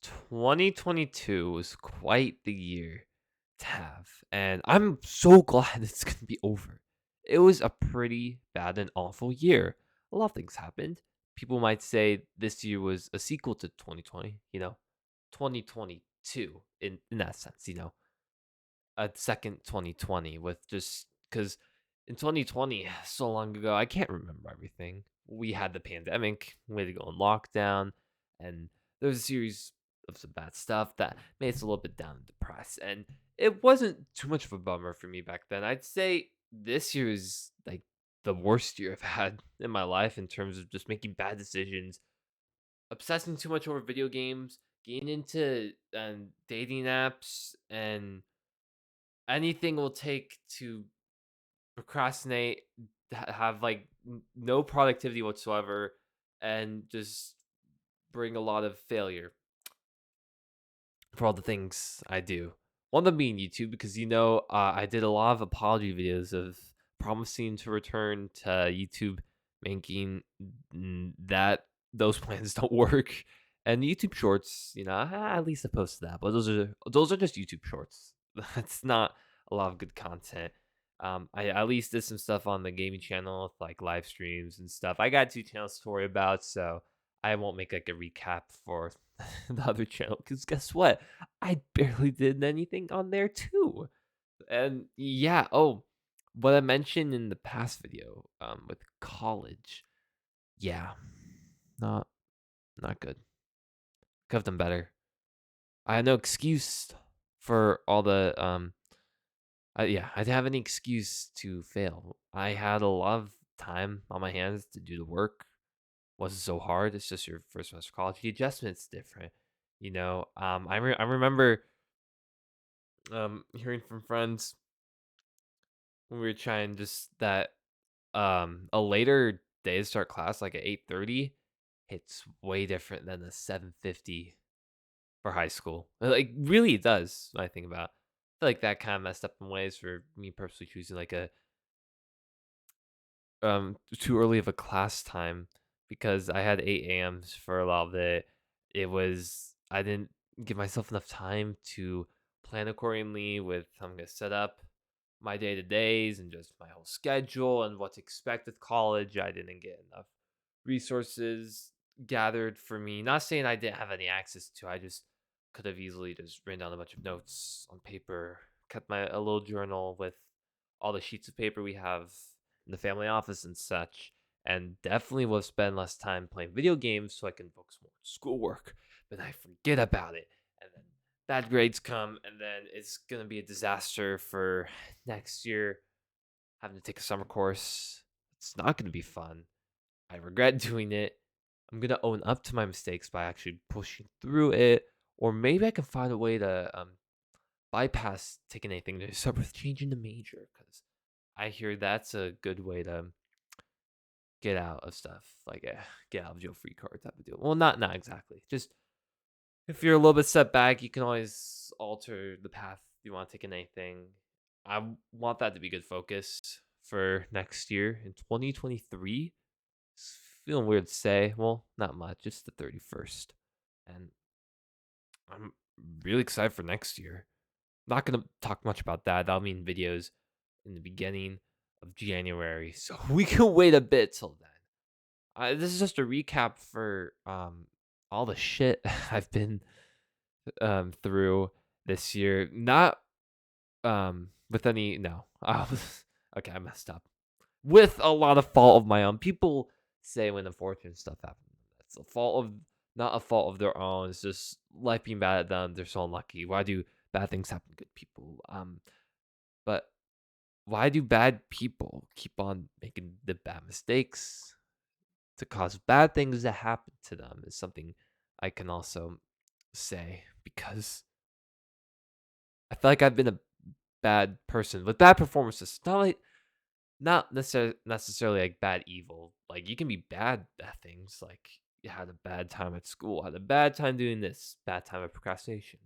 2022 was quite the year to have, and I'm so glad it's gonna be over. It was a pretty bad and awful year. A lot of things happened. People might say this year was a sequel to 2020, 2022 in that sense, a second 2020 with just because in 2020, so long ago, I can't remember everything. We had the pandemic, we had to go in lockdown, and there was a series of some bad stuff that made us a little bit down and depressed. And it wasn't too much of a bummer for me back then. I'd say this year is like the worst year I've had in my life in terms of just making bad decisions, obsessing too much over video games, getting into dating apps, and anything will take to procrastinate, have like no productivity whatsoever, and just bring a lot of failure for all the things I do. One of them being YouTube, because I did a lot of apology videos of promising to return to YouTube, making that those plans don't work. And YouTube Shorts, at least I posted that, but those are just YouTube Shorts. That's not a lot of good content. I at least did some stuff on the gaming channel, like live streams and stuff. I got two channels to worry about, so I won't make like a recap for the other channel because guess what? I barely did anything on there too. And yeah, what I mentioned in the past video, with college, yeah, not not good. Could have done better. I had no excuse for all the yeah, I didn't have any excuse to fail. I had a lot of time on my hands to do the work. Wasn't so hard. It's just your first semester of college. The adjustment's different. I remember hearing from friends when we were trying just that a later day to start class, like at 8:30, hits way different than the 7:50 for high school. Like really it does, when I think about. I feel like that kind of messed up in ways for me personally choosing like a too early of a class time because I had 8 a.m.s for a lot of it. I didn't give myself enough time to plan accordingly with how I'm gonna set up my day to days and just my whole schedule and what to expect with college. I didn't get enough resources gathered for me. Not saying I didn't have any access to. I just could have easily just written down a bunch of notes on paper, kept my a little journal with all the sheets of paper we have in the family office and such, and definitely will spend less time playing video games so I can focus more on schoolwork. But I forget about it, and then bad grades come, and then it's gonna be a disaster for next year. Having to take a summer course, it's not gonna be fun. I regret doing it. I'm gonna own up to my mistakes by actually pushing through it, or maybe I can find a way to bypass taking anything to start with changing the major because I hear that's a good way to get out of stuff, like a get out of jail free card type of deal. Well, not exactly. Just if you're a little bit set back, you can always alter the path you want to take in anything. I want that to be good focus for next year in 2023. It's feeling weird to say. Well, not much, just the 31st. And I'm really excited for next year. Not gonna talk much about that. That'll mean videos in the beginning of January, so we can wait a bit till then. This is just a recap for all the shit I've been through this year. Not with any no. Okay, I messed up. With a lot of fault of my own. People say when unfortunate stuff happens, it's a fault of not a fault of their own. It's just life being bad at them. They're so unlucky. Why do bad things happen to good people? But why do bad people keep on making the bad mistakes to cause bad things to happen to them is something I can also say because I feel like I've been a bad person with bad performances. Not necessarily like bad evil. Like you can be bad at things. Like you had a bad time at school, had a bad time doing this, bad time at procrastination.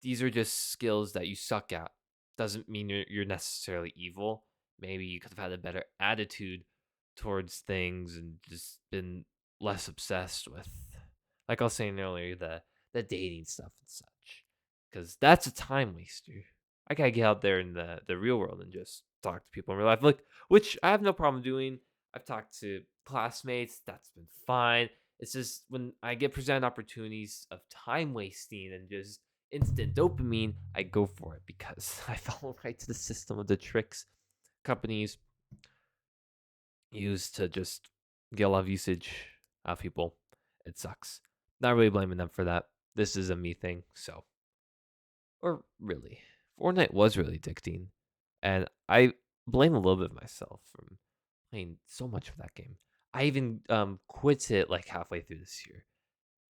These are just skills that you suck at. Doesn't mean you're necessarily evil. Maybe you could have had a better attitude towards things and just been less obsessed with, like I was saying earlier, the the dating stuff and such, because that's a time waster. I gotta get out there in the real world and just talk to people in real life, like, which I have no problem doing. I've talked to classmates, that's been fine. It's just when I get presented opportunities of time wasting and just instant dopamine, I go for it because I fall right to the system of the tricks companies use to just get a lot of usage out of people. It sucks. Not really blaming them for that. This is a me thing, so. Or really, Fortnite was really addicting, and I blame a little bit of myself from playing so much of that game. I even quit it like halfway through this year.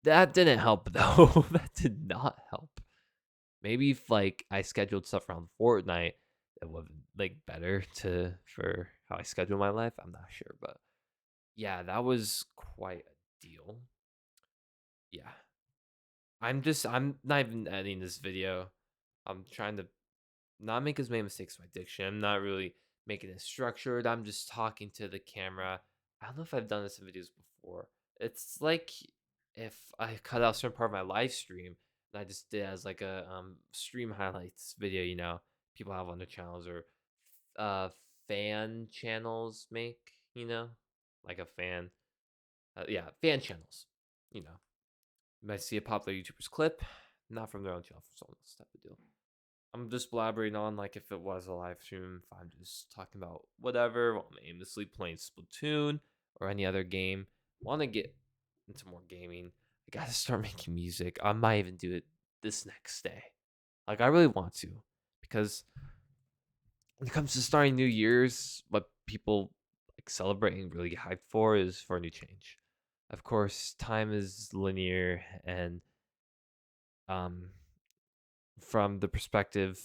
That didn't help though. That did not help. Maybe if like I scheduled stuff around Fortnite, it would like better to for how I schedule my life. I'm not sure, but yeah, that was quite a deal. Yeah. I'm not even editing this video. I'm trying to not make as many mistakes with my diction. I'm not really making it structured. I'm just talking to the camera. I don't know if I've done this in videos before. It's like if I cut out a certain part of my live stream and I just did it as like a stream highlights video, people have on their channels or uh fan channels make, like a fan. Yeah, fan channels, you know. You might see a popular YouTuber's clip, not from their own channel, for someone else type of deal. I'm just blabbering on like if it was a live stream, if I'm just talking about whatever, while I'm aimlessly playing Splatoon or any other game. Want to get into more gaming. I gotta start making music. I might even do it this next day. Like I really want to, because when it comes to starting New Year's, what people like celebrating really get hyped for is for a new change. Of course, time is linear, and um from the perspective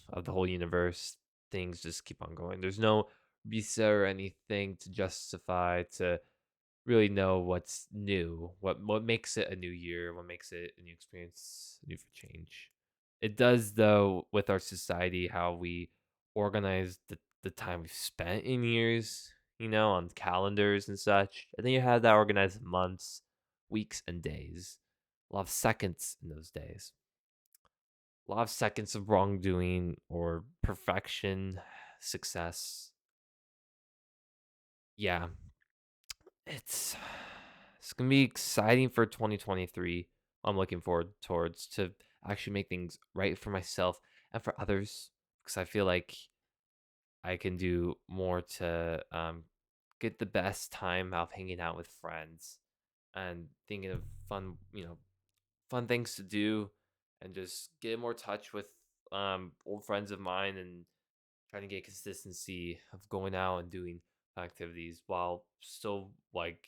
of the whole universe, things just keep on going. There's no reset or anything to justify to really know what's new, what makes it a new year, what makes it a new experience, new for change. It does though with our society, how we organize the time we've spent in years, on calendars and such. And then you have that organized in months, weeks, and days. A lot of seconds in those days, a lot of seconds of wrongdoing or perfection, success. Yeah, it's it's gonna be exciting for 2023. I'm looking forward towards to actually make things right for myself and for others, because I feel like I can do more to get the best time out of hanging out with friends and thinking of fun, fun things to do, and just get more touch with old friends of mine and trying to get consistency of going out and doing activities while still like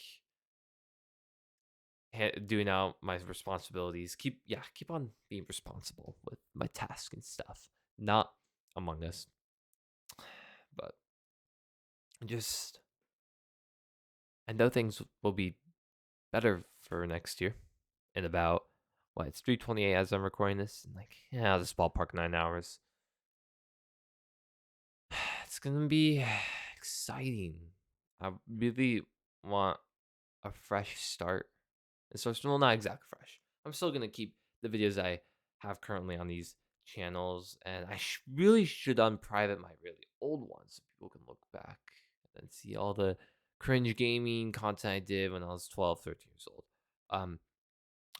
doing out my responsibilities. Keep on being responsible with my tasks and stuff. Not Among Us, but just I know things will be better for next year. In about what, it's 3:28 as I'm recording this. And like, yeah, this ballpark 9 hours. It's gonna be exciting. I really want a fresh start. And so, well, not exactly fresh. I'm still gonna keep the videos I have currently on these channels, and I really should unprivate my really old ones so people can look back and see all the cringe gaming content I did when I was 12, 13 years old.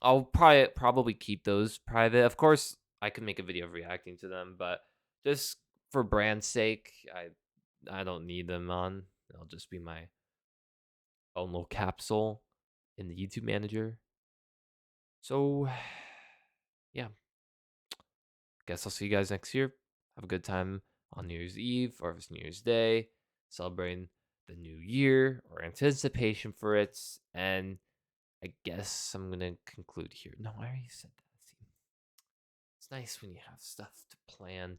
I'll probably keep those private. Of course, I could make a video of reacting to them, but just for brand's sake, I don't need them on. It'll just be my own little capsule in the YouTube manager. So, yeah, guess I'll see you guys next year. Have a good time on New Year's Eve or if it's New Year's Day, celebrating the new year or anticipation for it. And I guess I'm gonna conclude here. No, I already said that. See, it's nice when you have stuff to plan and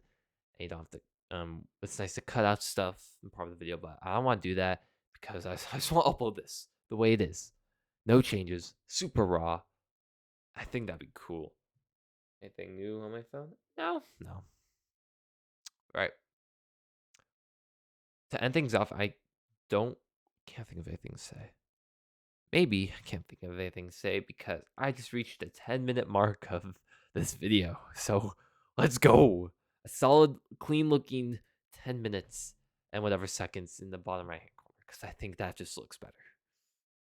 you don't have to. It's nice to cut out stuff in part of the video, but I don't want to do that because I just want to upload this the way it is, no changes, super raw. I think that'd be cool. Anything new on my phone? No, no. Right. To end things off, I don't can't think of anything to say. maybe I can't think of anything to say because I just reached the 10-minute mark of this video. So let's go. A solid, clean looking 10 minutes and whatever seconds in the bottom right hand corner because I think that just looks better.